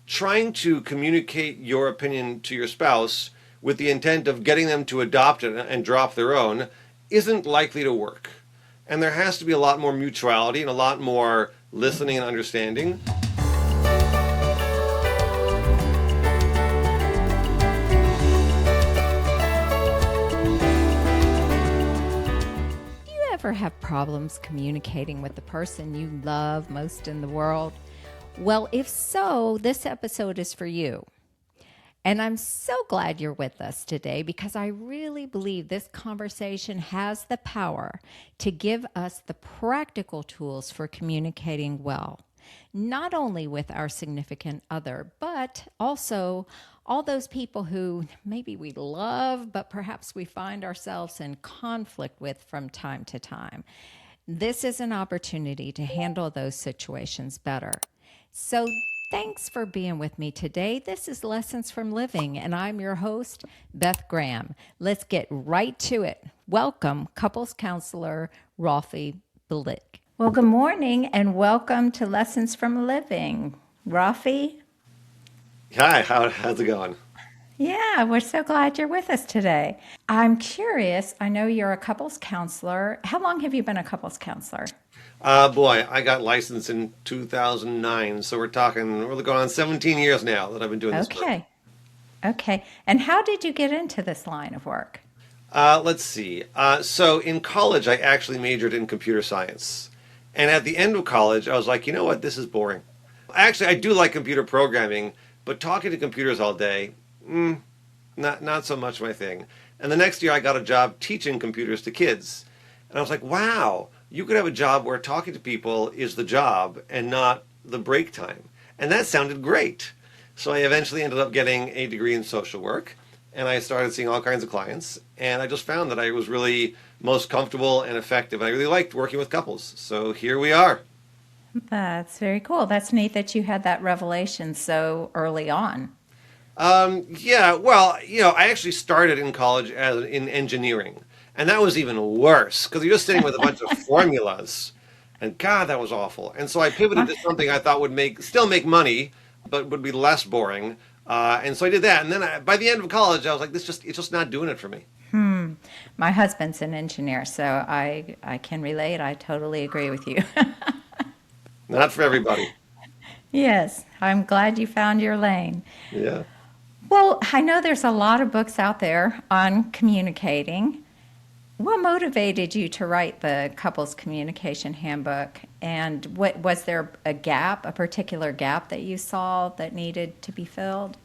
trying to communicate your opinion to your spouse with the intent of getting them to adopt it and drop their own isn't likely to work. And there has to be a lot more mutuality and a lot more listening and understanding. Do you ever have problems communicating with the person you love most in the world? Well, if so, this episode is for you. And I'm so glad you're with us today because I really believe this conversation has the power to give us the practical tools for communicating well, not only with our significant other, but also all those people who maybe we love, but perhaps we find ourselves in conflict with from time to time. This is an opportunity to handle those situations better. So thanks for being with me today. This is Lessons from Living, and I'm your host, Beth Graham. Let's get right to it. Welcome, couples counselor Rafi Balik. Well, good morning, and welcome to Lessons from Living. Rafi? Hi, how's it going? Yeah, we're so glad you're with us today. I'm curious, I know you're a couples counselor. How long have you been a couples counselor? Boy, I got licensed in 2009, so we're going on 17 years now that I've been doing this work. Okay. And how did you get into this line of work? Let's see. So in college, I actually majored in computer science. And at the end of college, I was like, you know what, this is boring. Actually, I do like computer programming, but talking to computers all day, not so much my thing. And the next year, I got a job teaching computers to kids. And I was like, wow, you could have a job where talking to people is the job and not the break time. And that sounded great. So I eventually ended up getting a degree in social work, and I started seeing all kinds of clients. And I just found that I was really most comfortable and effective. I really liked working with couples. So here we are. That's very cool. That's neat that you had that revelation so early on. Yeah, well, I actually started in college in engineering. And that was even worse because you're just sitting with a bunch of formulas. And God, that was awful. And so I pivoted to something I thought would still make money, but would be less boring. And so I did that. And then by the end of college, I was like, it's just not doing it for me. My husband's an engineer, so I can relate. I totally agree with you. Not for everybody. Yes, I'm glad you found your lane. Yeah. Well, I know there's a lot of books out there on communicating. What motivated you to write the couples communication handbook? And what was there a particular gap that you saw that needed to be filled?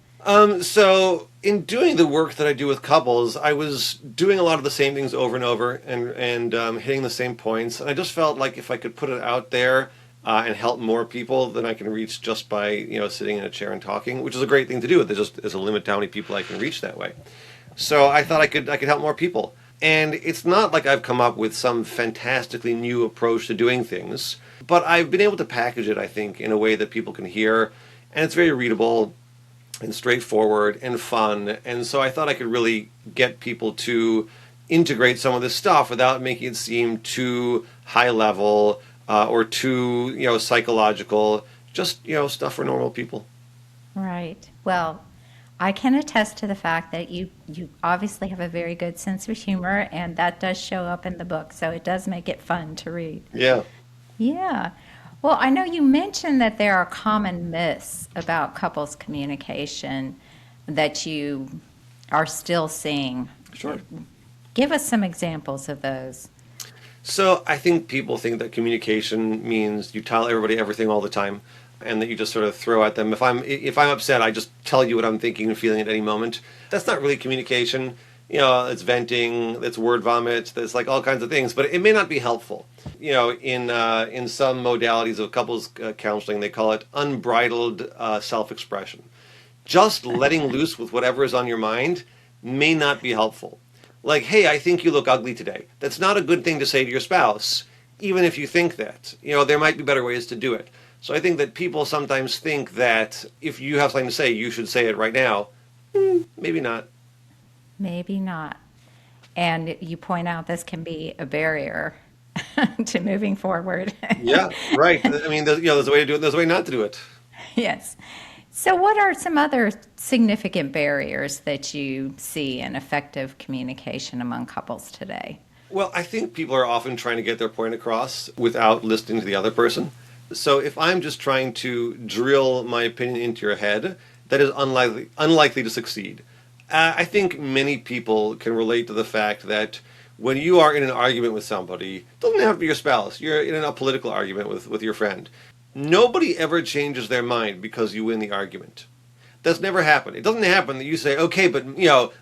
So in doing the work that I do with couples, I was doing a lot of the same things over and over and hitting the same points. And I just felt like if I could put it out there and help more people than I can reach just by sitting in a chair and talking, which is a great thing to do. There's a limit to how many people I can reach that way. So I thought I could help more people. And it's not like I've come up with some fantastically new approach to doing things, but I've been able to package it, I think, in a way that people can hear. And it's very readable and straightforward and fun. And so I thought I could really get people to integrate some of this stuff without making it seem too high level or too, psychological, just, stuff for normal people. Right. Well, I can attest to the fact that you obviously have a very good sense of humor, and that does show up in the book, so it does make it fun to read. Yeah. Yeah. Well, I know you mentioned that there are common myths about couples communication that you are still seeing. Sure. Give us some examples of those. So I think people think that communication means you tell everybody everything all the time, and that you just sort of throw at them. If I'm upset, I just tell you what I'm thinking and feeling at any moment. That's not really communication. It's venting, it's word vomit, there's like all kinds of things, but it may not be helpful. In some modalities of couples counseling, they call it unbridled self-expression. Just letting loose with whatever is on your mind may not be helpful. Like, hey, I think you look ugly today. That's not a good thing to say to your spouse, even if you think that. There might be better ways to do it. So I think that people sometimes think that if you have something to say, you should say it right now. Maybe not. Maybe not. And you point out this can be a barrier to moving forward. Yeah, right. I mean, there's a way to do it, there's a way not to do it. Yes. So, what are some other significant barriers that you see in effective communication among couples today? Well, I think people are often trying to get their point across without listening to the other person. So if I'm just trying to drill my opinion into your head, that is unlikely to succeed. I think many people can relate to the fact that when you are in an argument with somebody, it doesn't have to be your spouse, you're in a political argument with your friend. Nobody ever changes their mind because you win the argument. That's never happened. It doesn't happen that you say, okay, but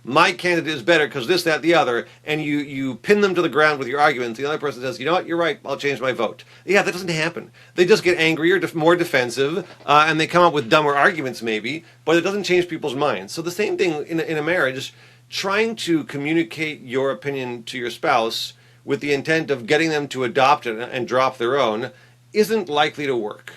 my candidate is better because this, that, the other, and you pin them to the ground with your arguments. The other person says, you know what, you're right, I'll change my vote. Yeah, that doesn't happen. They just get angrier, more defensive, and they come up with dumber arguments maybe, but it doesn't change people's minds. So the same thing in a marriage, trying to communicate your opinion to your spouse with the intent of getting them to adopt it and drop their own isn't likely to work.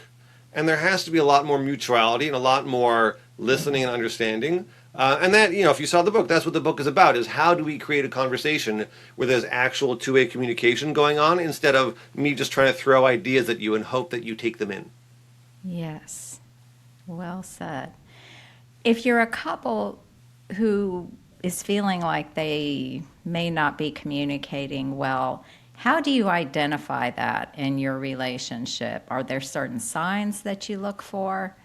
And there has to be a lot more mutuality and a lot more listening and understanding. And that, if you saw the book, that's what the book is about, is how do we create a conversation where there's actual two-way communication going on instead of me just trying to throw ideas at you and hope that you take them in. Yes, well said. If you're a couple who is feeling like they may not be communicating well, how do you identify that in your relationship? Are there certain signs that you look for?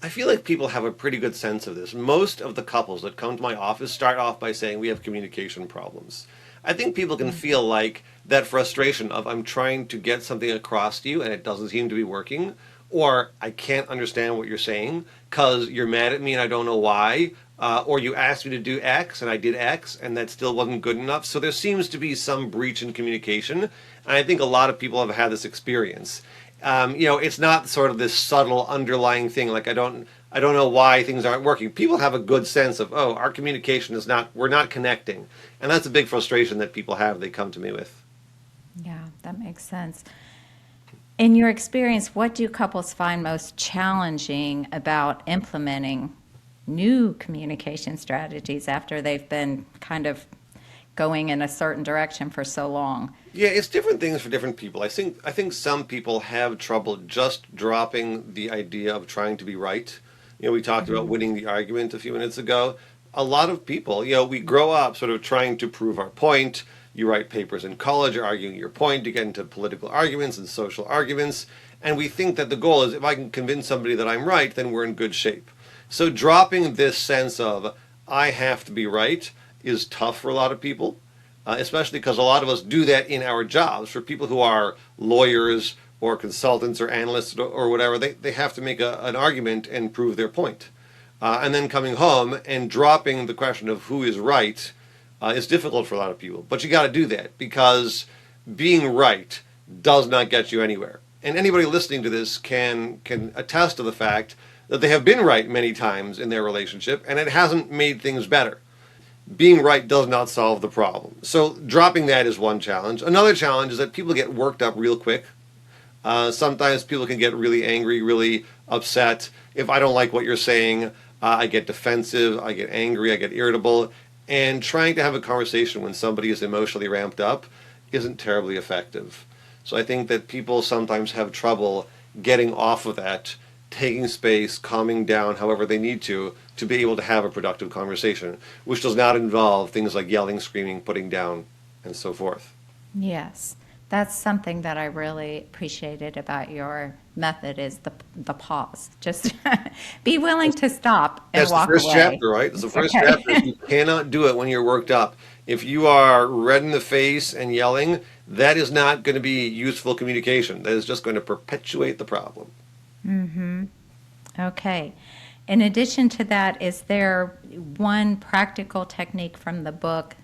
I feel like people have a pretty good sense of this. Most of the couples that come to my office start off by saying we have communication problems. I think people can feel like that frustration of I'm trying to get something across to you and it doesn't seem to be working, or I can't understand what you're saying because you're mad at me and I don't know why, or you asked me to do X and I did X and that still wasn't good enough. So there seems to be some breach in communication, and I think a lot of people have had this experience. It's not sort of this subtle underlying thing. Like I don't know why things aren't working. People have a good sense of, oh, our communication is not, we're not connecting, and that's a big frustration that people have. They come to me with. Yeah, that makes sense. In your experience, what do couples find most challenging about implementing new communication strategies after they've been kind of going in a certain direction for so long? Yeah, it's different things for different people. I think some people have trouble just dropping the idea of trying to be right. We talked about winning the argument a few minutes ago. A lot of people, we grow up sort of trying to prove our point. You write papers in college, you're arguing your point, you get into political arguments and social arguments, and we think that the goal is if I can convince somebody that I'm right, then we're in good shape. So dropping this sense of I have to be right is tough for a lot of people, especially because a lot of us do that in our jobs. For people who are lawyers or consultants or analysts or whatever, they have to make an argument and prove their point. And then coming home and dropping the question of who is right is difficult for a lot of people. But you got to do that because being right does not get you anywhere. And anybody listening to this can attest to the fact that they have been right many times in their relationship and it hasn't made things better. Being right does not solve the problem. So dropping that is one challenge. Another challenge is that people get worked up real quick. Sometimes people can get really angry, really upset. If I don't like what you're saying, I get defensive, I get angry, I get irritable. And trying to have a conversation when somebody is emotionally ramped up isn't terribly effective. So I think that people sometimes have trouble getting off of that, taking space, calming down however they need to be able to have a productive conversation, which does not involve things like yelling, screaming, putting down, and so forth. Yes, that's something that I really appreciated about your method is the pause. Just be willing to stop and That's the walk first away. chapter, right? That's the first Okay. chapter. You cannot do it when you're worked up. If you are red in the face and yelling, that is not going to be useful communication. That is just going to perpetuate the problem. Okay. In addition to that, is there one practical technique from the book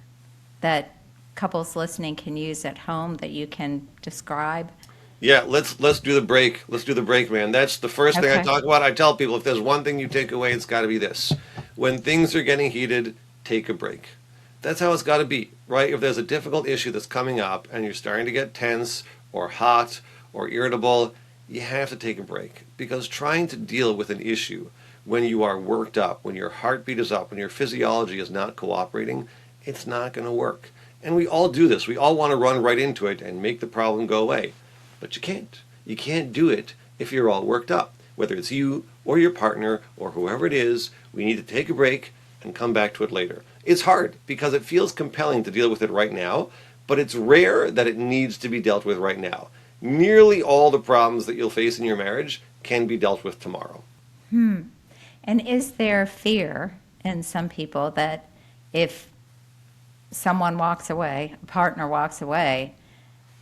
that couples listening can use at home that you can describe? Yeah, let's do the break. Let's do the break, man. That's the first thing I Okay. talk about. I tell people if there's one thing you take away, it's got to be this. When things are getting heated, take a break. That's how it's got to be, right? If there's a difficult issue that's coming up and you're starting to get tense or hot or irritable, you have to take a break because trying to deal with an issue when you are worked up, when your heartbeat is up, when your physiology is not cooperating, it's not going to work. And we all do this. We all want to run right into it and make the problem go away. But you can't. You can't do it if you're all worked up. whether it's you or your partner or whoever it is, we need to take a break and come back to it later. It's hard because it feels compelling to deal with it right now, but it's rare that it needs to be dealt with right now. Nearly all the problems that you'll face in your marriage can be dealt with tomorrow. And is there fear in some people that if someone walks away, a partner walks away,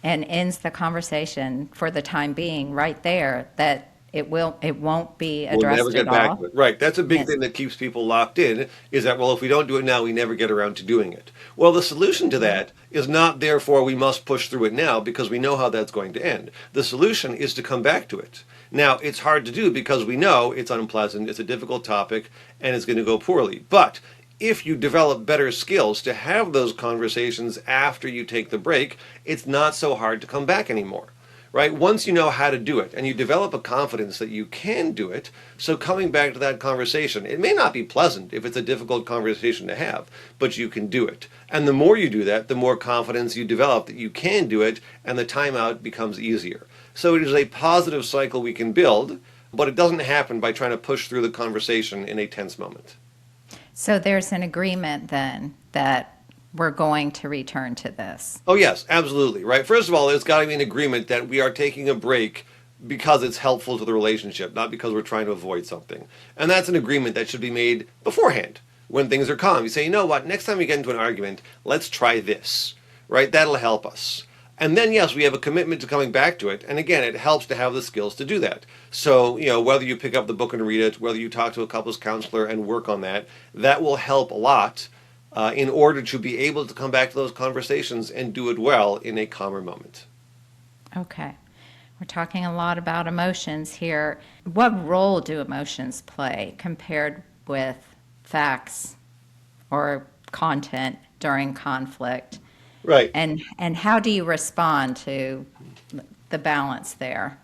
and ends the conversation for the time being right there, that it won't be We'll never addressed get at back to all? it. Right. That's a big Yeah. thing that keeps people locked in is that, well, if we don't do it now, we never get around to doing it. Well, the solution to that is not, therefore, we must push through it now because we know how that's going to end. The solution is to come back to it. Now, it's hard to do because we know it's unpleasant, it's a difficult topic, and it's going to go poorly. But if you develop better skills to have those conversations after you take the break, it's not so hard to come back anymore. Right? Once you know how to do it and you develop a confidence that you can do it, so coming back to that conversation, it may not be pleasant if it's a difficult conversation to have, but you can do it. And the more you do that, the more confidence you develop that you can do it, and the timeout becomes easier. So it is a positive cycle we can build, but it doesn't happen by trying to push through the conversation in a tense moment. So there's an agreement then that we're going to return to this. Oh, yes, absolutely. Right. First of all, there's got to be an agreement that we are taking a break because it's helpful to the relationship, not because we're trying to avoid something. And that's an agreement that should be made beforehand when things are calm. You say, you know what, next time we get into an argument, let's try this. Right. That'll help us. And then, yes, we have a commitment to coming back to it. And again, it helps to have the skills to do that. So, whether you pick up the book and read it, whether you talk to a couples counselor and work on that, that will help a lot in order to be able to come back to those conversations and do it well in a calmer moment. Okay. We're talking a lot about emotions here. What role do emotions play compared with facts or content during conflict? Right. And how do you respond to the balance there?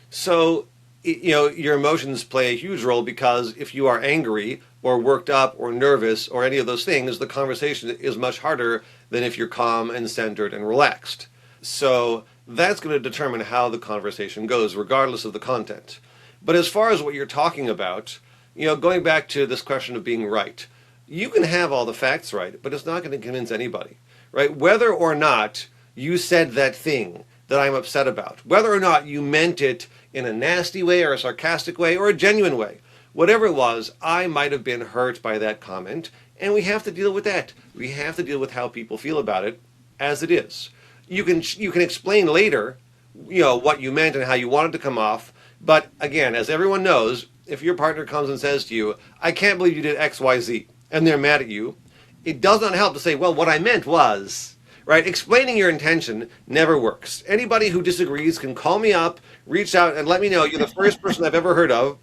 So, your emotions play a huge role because if you are angry or worked up or nervous or any of those things, the conversation is much harder than if you're calm and centered and relaxed. So that's going to determine how the conversation goes, regardless of the content. But as far as what you're talking about, going back to this question of being right, you can have all the facts right, but it's not going to convince anybody, right? Whether or not you said that thing that I'm upset about, whether or not you meant it in a nasty way or a sarcastic way or a genuine way, whatever it was, I might have been hurt by that comment, and we have to deal with that. We have to deal with how people feel about it as it is. You can explain later, what you meant and how you wanted to come off, but again, as everyone knows, if your partner comes and says to you, I can't believe you did X, Y, Z, and they're mad at you, it does not help to say, well, what I meant was, right? Explaining your intention never works. Anybody who disagrees can call me up, reach out, and let me know. You're the first person I've ever heard of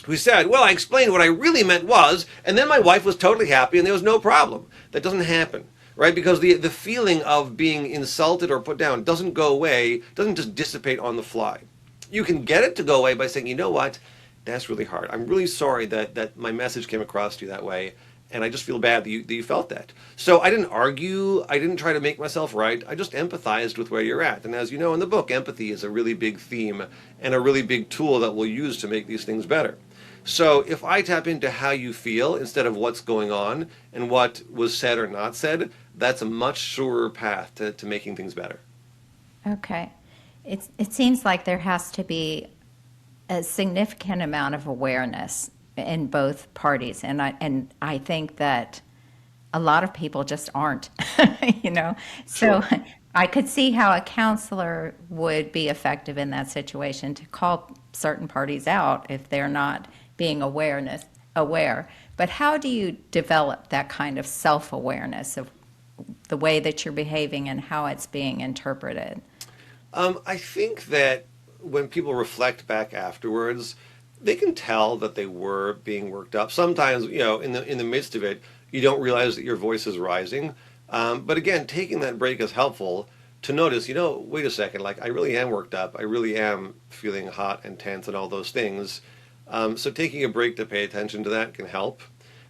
who said, well, I explained what I really meant was, and then my wife was totally happy and there was no problem. That doesn't happen, right? Because the feeling of being insulted or put down doesn't go away, doesn't just dissipate on the fly. You can get it to go away by saying, you know what, that's really hard. I'm really sorry that my message came across to you that way, and I just feel bad that you felt that. So I didn't argue, I didn't try to make myself right, I just empathized with where you're at. And as you know in the book, empathy is a really big theme and a really big tool that we'll use to make these things better. So if I tap into how you feel instead of what's going on and what was said or not said, that's a much surer path to making things better. Okay. It seems like there has to be a significant amount of awareness in both parties, and I think that a lot of people just aren't, So Sure. I could see how a counselor would be effective in that situation to call certain parties out if they're not being aware. But how do you develop that kind of self-awareness of the way that you're behaving and how it's being interpreted? I think that when people reflect back afterwards, they can tell that they were being worked up. Sometimes, in the midst of it, you don't realize that your voice is rising. But again, taking that break is helpful to notice, wait a second, like I really am worked up. I really am feeling hot and tense and all those things. So taking a break to pay attention to that can help.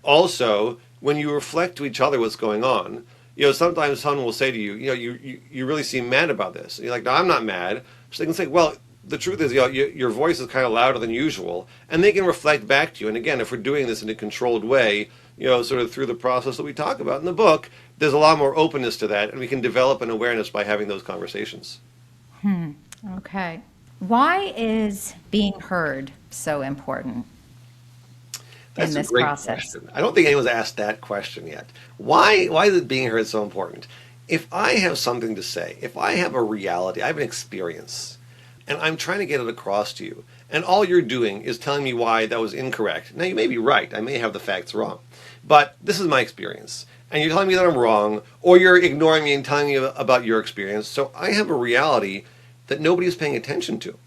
Also, when you reflect to each other what's going on, sometimes someone will say to you, you really seem mad about this. And you're like, no, I'm not mad. So they can say, well, the truth is, your voice is kind of louder than usual, and they can reflect back to you. And again, if we're doing this in a controlled way, sort of through the process that we talk about in the book, there's a lot more openness to that, and we can develop an awareness by having those conversations. Okay. Why is being heard so important in That's a this great process? question. I don't think anyone's asked that question yet. Why is it being heard so important? If I have something to say, if I have a reality, I have an experience, and I'm trying to get it across to you, and all you're doing is telling me why that was incorrect. Now, you may be right. I may have the facts wrong. But this is my experience. And you're telling me that I'm wrong, or you're ignoring me and telling me about your experience. So I have a reality that nobody is paying attention to.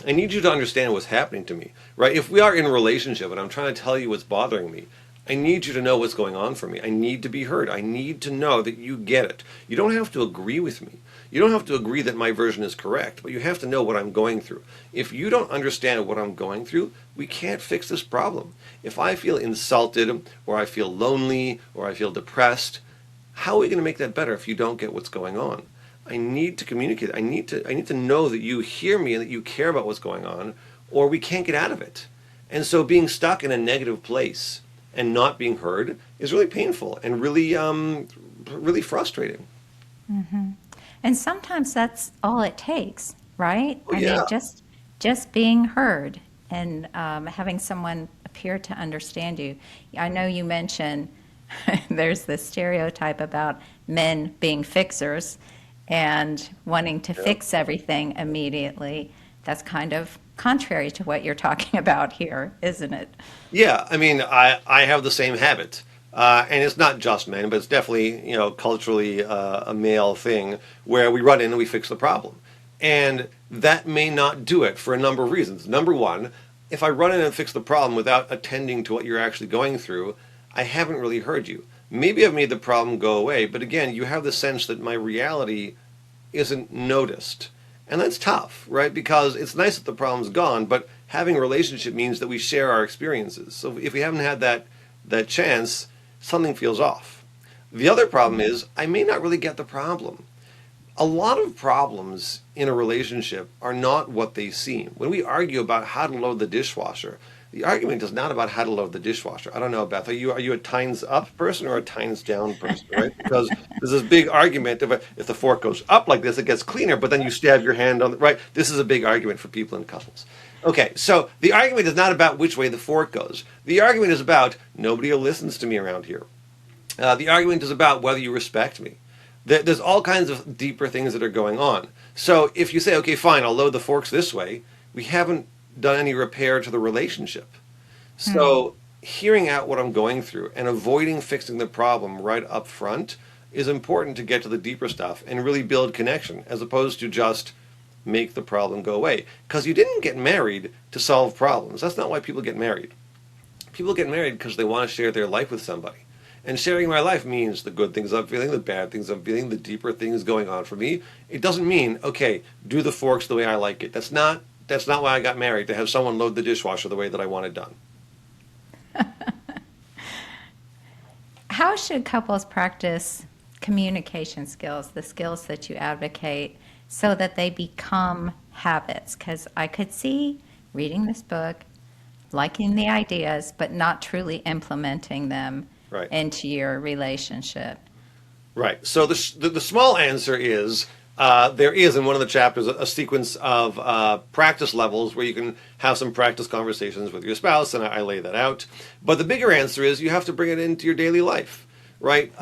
I need you to understand what's happening to me, right? If we are in a relationship and I'm trying to tell you what's bothering me, I need you to know what's going on for me. I need to be heard. I need to know that you get it. You don't have to agree with me. You don't have to agree that my version is correct, but you have to know what I'm going through. If you don't understand what I'm going through, we can't fix this problem. If I feel insulted, or I feel lonely, or I feel depressed, how are we going to make that better if you don't get what's going on? I need to communicate. I need to know that you hear me and that you care about what's going on, or we can't get out of it. And so being stuck in a negative place and not being heard is really painful and really frustrating. And sometimes that's all it takes, right? Oh, I mean, yeah. just being heard and having someone appear to understand you. I know you mentioned there's this stereotype about men being fixers and wanting to fix everything immediately. That's kind of contrary to what you're talking about here, isn't it? Yeah, I mean, I have the same habit. And it's not just men, but it's definitely, culturally a male thing where we run in and we fix the problem. And that may not do it for a number of reasons. Number one, if I run in and fix the problem without attending to what you're actually going through, I haven't really heard you. Maybe I've made the problem go away, but again, you have the sense that my reality isn't noticed. And that's tough, right? Because it's nice that the problem's gone, but having a relationship means that we share our experiences. So if we haven't had that chance, something feels off. The other problem is I may not really get the problem. A lot of problems in a relationship are not what they seem. When we argue about how to load the dishwasher, the argument is not about how to load the dishwasher. I don't know, Beth. Are you a tines up person or a tines down person, right? Because there's this big argument if the fork goes up like this, it gets cleaner, but then you stab your hand on the right. This is a big argument for people in couples. Okay, so the argument is not about which way the fork goes. The argument is about nobody listens to me around here. The argument is about whether you respect me. There's all kinds of deeper things that are going on. So if you say, okay, fine, I'll load the forks this way, we haven't done any repair to the relationship. So hearing out what I'm going through and avoiding fixing the problem right up front is important to get to the deeper stuff and really build connection as opposed to just make the problem go away. Because you didn't get married to solve problems. That's not why people get married. People get married because they want to share their life with somebody. And sharing my life means the good things I'm feeling, the bad things I'm feeling, the deeper things going on for me. It doesn't mean, okay, do the forks the way I like it. That's not why I got married, to have someone load the dishwasher the way that I want it done. How should couples practice communication skills, the skills that you advocate, so that they become habits? Because I could see reading this book, liking the ideas, but not truly implementing them Right. into your relationship. Right. So the small answer is there is in one of the chapters a sequence of practice levels where you can have some practice conversations with your spouse, and I lay that out. But the bigger answer is you have to bring it into your daily life, right?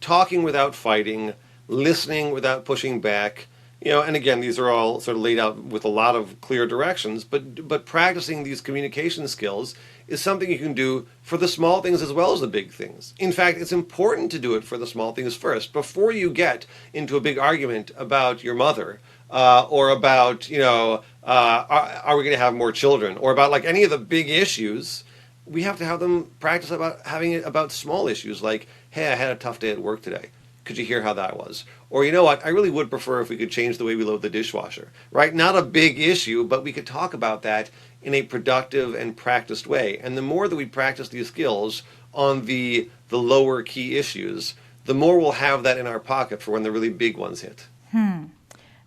Talking without fighting, listening without pushing back. And again, these are all sort of laid out with a lot of clear directions, but practicing these communication skills is something you can do for the small things as well as the big things. In fact, it's important to do it for the small things first. Before you get into a big argument about your mother, or about, are we going to have more children, or about like any of the big issues, we have to have them practice about having it about small issues like, hey, I had a tough day at work today. Could you hear how that was? Or you know what, I really would prefer if we could change the way we load the dishwasher, right? Not a big issue, but we could talk about that in a productive and practiced way. And the more that we practice these skills on the lower key issues, the more we'll have that in our pocket for when the really big ones hit.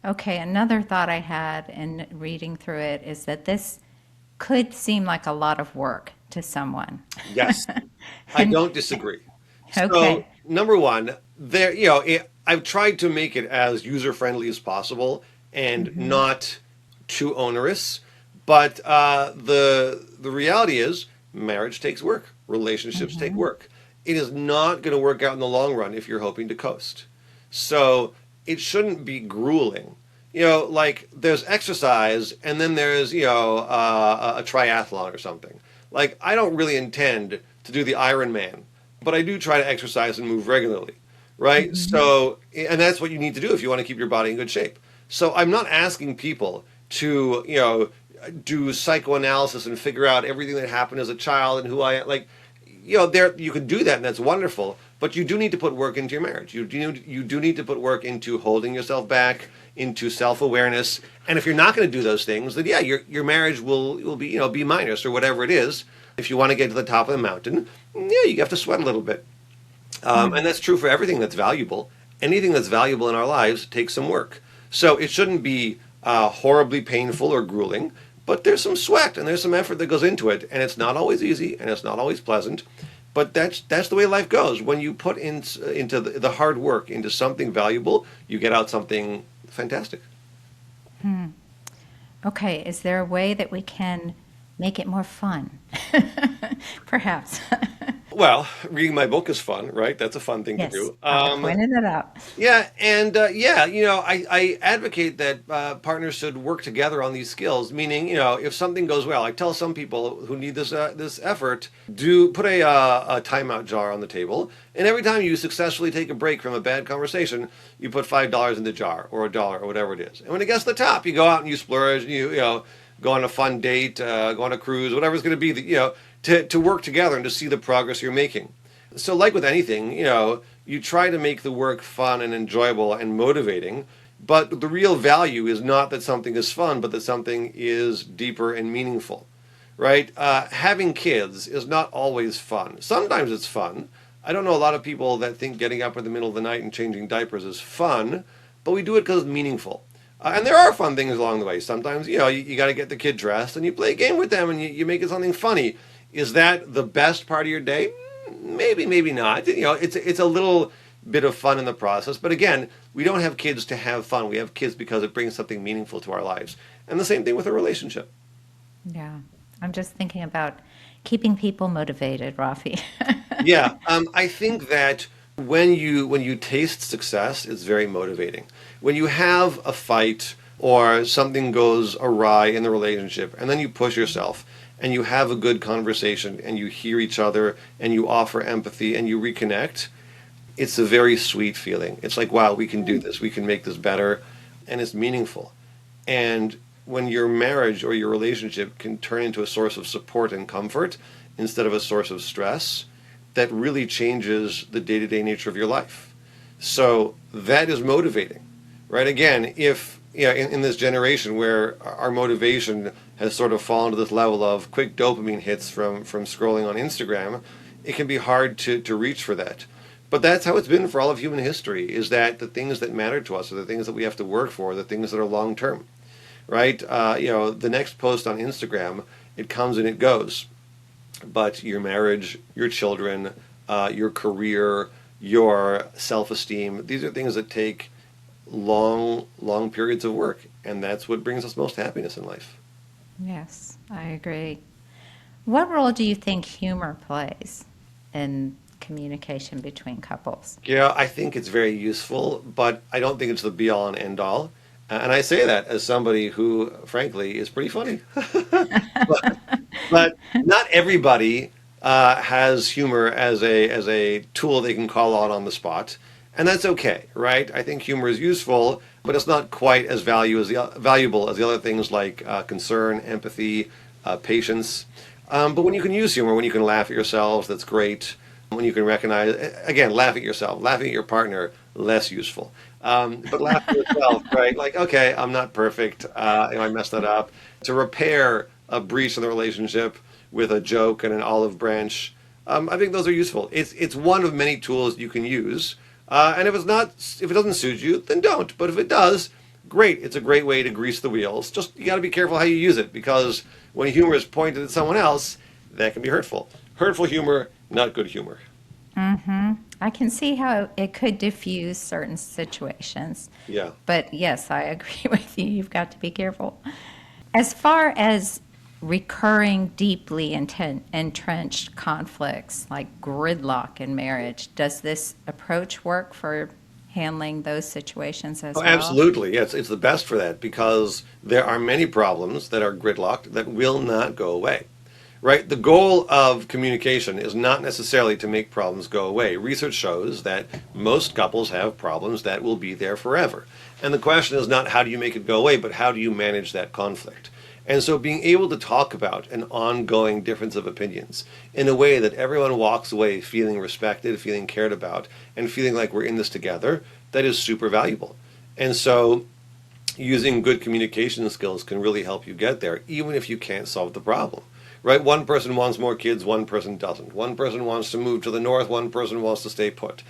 Okay, another thought I had in reading through it is that this could seem like a lot of work to someone. Yes, I And don't disagree. So, okay. number one, I've tried to make it as user friendly as possible and Hmm. not too onerous. But the reality is, marriage takes work. Relationships take Hmm. work. It is not going to work out in the long run if you're hoping to coast. So it shouldn't be grueling. Like there's exercise, and then there's a triathlon or something. Like I don't really intend to do the Ironman, but I do try to exercise and move regularly, right? Hmm. So, and that's what you need to do if you want to keep your body in good shape. So I'm not asking people to, do psychoanalysis and figure out everything that happened as a child and who I am. Like, there you can do that and that's wonderful, but you do need to put work into your marriage. You do need to put work into holding yourself back, into self awareness. And if you're not going to do those things, then yeah, your marriage will be B minus or whatever it is. If you want to get to the top of the mountain, yeah, you have to sweat a little bit. And that's true for everything that's valuable. Anything that's valuable in our lives takes some work. So it shouldn't be horribly painful or grueling, but there's some sweat and there's some effort that goes into it. And it's not always easy and it's not always pleasant. But that's the way life goes. When you put into the hard work into something valuable, you get out something fantastic. Okay, is there a way that we can make it more fun? Perhaps. Well, reading my book is fun, right? That's a fun thing to Yes, do. I pointed it out. Yeah, and yeah, I advocate that partners should work together on these skills. Meaning, if something goes well, I tell some people who need this effort, do put a timeout jar on the table, and every time you successfully take a break from a bad conversation, you put $5 in the jar or a dollar or whatever it is. And when it gets to the top, you go out and you splurge, and you go on a fun date, go on a cruise, whatever it's going to be. To work together and to see the progress you're making. So, like with anything, you try to make the work fun and enjoyable and motivating, but the real value is not that something is fun, but that something is deeper and meaningful, right? Having kids is not always fun. Sometimes it's fun. I don't know a lot of people that think getting up in the middle of the night and changing diapers is fun, but we do it because it's meaningful. And there are fun things along the way. Sometimes, you got to get the kid dressed and you play a game with them and you make it something funny. Is that the best part of your day? Maybe, maybe not. It's a little bit of fun in the process. But again, we don't have kids to have fun. We have kids because it brings something meaningful to our lives. And the same thing with a relationship. Yeah, I'm just thinking about keeping people motivated, Rafi. Yeah, I think that when you taste success, it's very motivating. When you have a fight or something goes awry in the relationship, and then you push yourself and you have a good conversation and you hear each other and you offer empathy and you reconnect, it's a very sweet feeling. It's like, wow, we can do this, we can make this better, and it's meaningful. And when your marriage or your relationship can turn into a source of support and comfort instead of a source of stress, that really changes the day-to-day nature of your life. So that is motivating, right? Again, if in this generation where our motivation has sort of fallen to this level of quick dopamine hits from scrolling on Instagram, it can be hard to reach for that. But that's how it's been for all of human history, is that the things that matter to us are the things that we have to work for, the things that are long term, right? The next post on Instagram, it comes and it goes. But your marriage, your children, your career, your self-esteem, these are things that take long, long periods of work. And that's what brings us most happiness in life. Yes, I agree. What role do you think humor plays in communication between couples? I think it's very useful, but I don't think it's the be all and end all. And I say that as somebody who, frankly, is pretty funny. But not everybody has humor as a tool they can call on the spot, and that's okay, right? I think humor is useful, but it's not quite as valuable as the other things like concern, empathy, patience. But when you can use humor, when you can laugh at yourselves, that's great. When you can recognize, again, laugh at yourself, laughing at your partner, less useful. But laugh at yourself, right? Like, okay, I'm not perfect. I messed that up. To repair a breach in the relationship with a joke and an olive branch, I think those are useful. It's one of many tools you can use. And if it doesn't suit you, then don't. But if it does, great. It's a great way to grease the wheels. Just you got to be careful how you use it, because when humor is pointed at someone else, that can be hurtful. Hurtful humor, not good humor. I can see how it could diffuse certain situations. Yeah. But yes, I agree with you. You've got to be careful. As far as recurring, deeply entrenched conflicts like gridlock in marriage, does this approach work for handling those situations Oh, as well? absolutely. Yes, it's the best for that, because there are many problems that are gridlocked that will not go away. Right? The goal of communication is not necessarily to make problems go away. Research shows that most couples have problems that will be there forever. And the question is not how do you make it go away, but how do you manage that conflict? And so being able to talk about an ongoing difference of opinions in a way that everyone walks away feeling respected, feeling cared about, and feeling like we're in this together, that is super valuable. And so using good communication skills can really help you get there, even if you can't solve the problem. Right? One person wants more kids, one person doesn't. One person wants to move to the north, one person wants to stay put.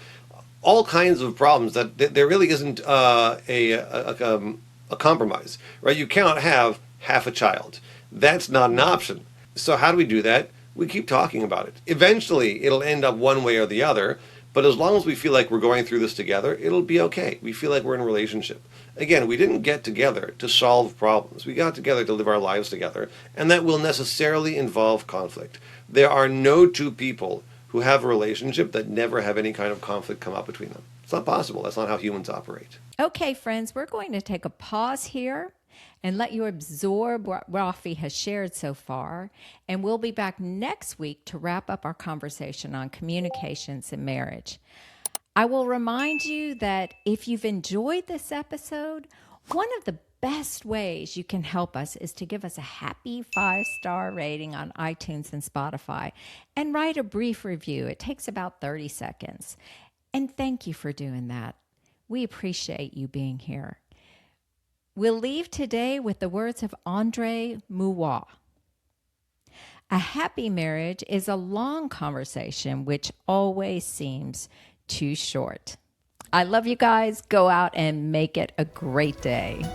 All kinds of problems that there really isn't a compromise. Right? You cannot have half a child. That's not an option. So how do we do that? We keep talking about it. Eventually, it'll end up one way or the other, but as long as we feel like we're going through this together, it'll be okay. We feel like we're in a relationship. Again, we didn't get together to solve problems. We got together to live our lives together, and that will necessarily involve conflict. There are no two people who have a relationship that never have any kind of conflict come up between them. It's not possible. That's not how humans operate. Okay, friends, we're going to take a pause here and let you absorb what Rafi has shared so far. And we'll be back next week to wrap up our conversation on communications in marriage. I will remind you that if you've enjoyed this episode, one of the best ways you can help us is to give us a happy 5-star rating on iTunes and Spotify and write a brief review. It takes about 30 seconds. And thank you for doing that. We appreciate you being here. We'll leave today with the words of Andre Mouat. A happy marriage is a long conversation which always seems too short. I love you guys. Go out and make it a great day.